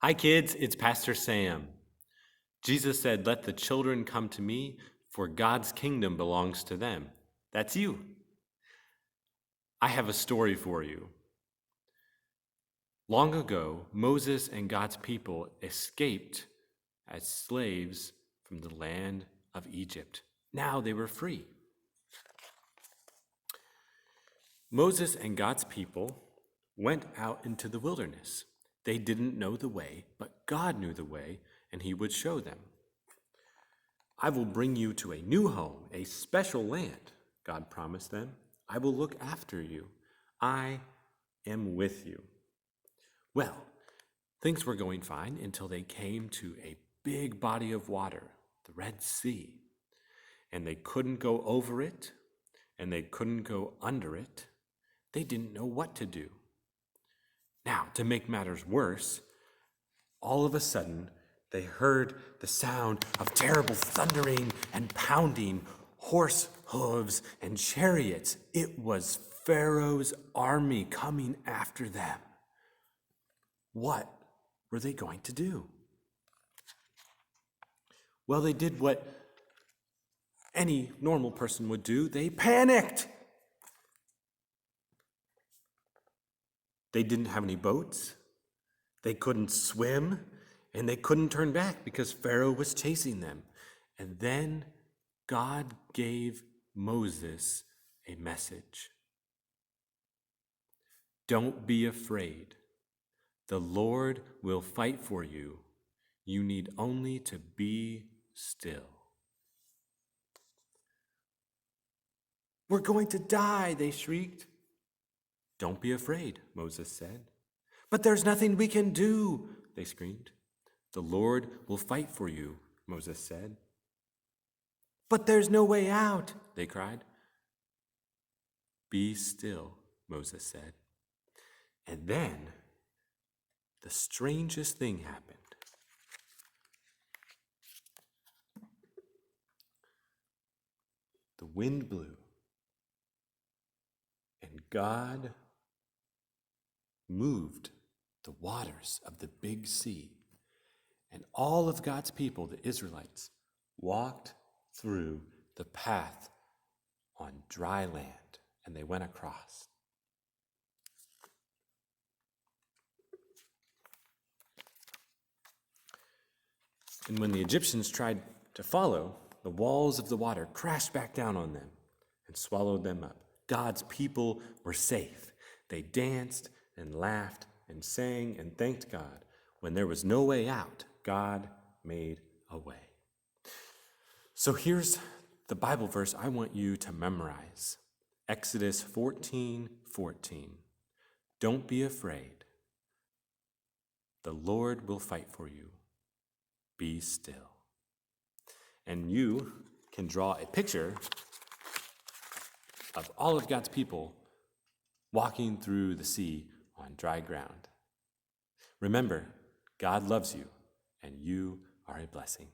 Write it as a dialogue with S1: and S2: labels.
S1: Hi, kids. It's Pastor Sam. Jesus said, "Let the children come to me, for God's kingdom belongs to them." That's you. I have a story for you. Long ago, Moses and God's people escaped as slaves from the land of Egypt. Now they were free. Moses and God's people went out into the wilderness. They didn't know the way, but God knew the way, and He would show them. "I will bring you to a new home, a special land," God promised them. "I will look after you. I am with you." Well, things were going fine until they came to a big body of water, the Red Sea. And they couldn't go over it, and they couldn't go under it. They didn't know what to do. Now, to make matters worse, all of a sudden, they heard the sound of terrible thundering and pounding, horse hooves and chariots. It was Pharaoh's army coming after them. What were they going to do? Well, they did what any normal person would do. They panicked. They didn't have any boats. They couldn't swim, and they couldn't turn back because Pharaoh was chasing them. And then God gave Moses a message. "Don't be afraid. The Lord will fight for you. You need only to be still." "We're going to die," they shrieked. "Don't be afraid," Moses said. "But there's nothing we can do," they screamed. "The Lord will fight for you," Moses said. "But there's no way out," they cried. "Be still," Moses said. And then the strangest thing happened. The wind blew, and God moved the waters of the big sea. And all of God's people, the Israelites, walked through the path on dry land, and they went across. And when the Egyptians tried to follow, the walls of the water crashed back down on them and swallowed them up. God's people were safe. They danced and laughed and sang and thanked God. When there was no way out, God made a way. So here's the Bible verse I want you to memorize. Exodus 14:14. "Don't be afraid. The Lord will fight for you. Be still." And you can draw a picture of all of God's people walking through the sea on dry ground. Remember, God loves you, and you are a blessing.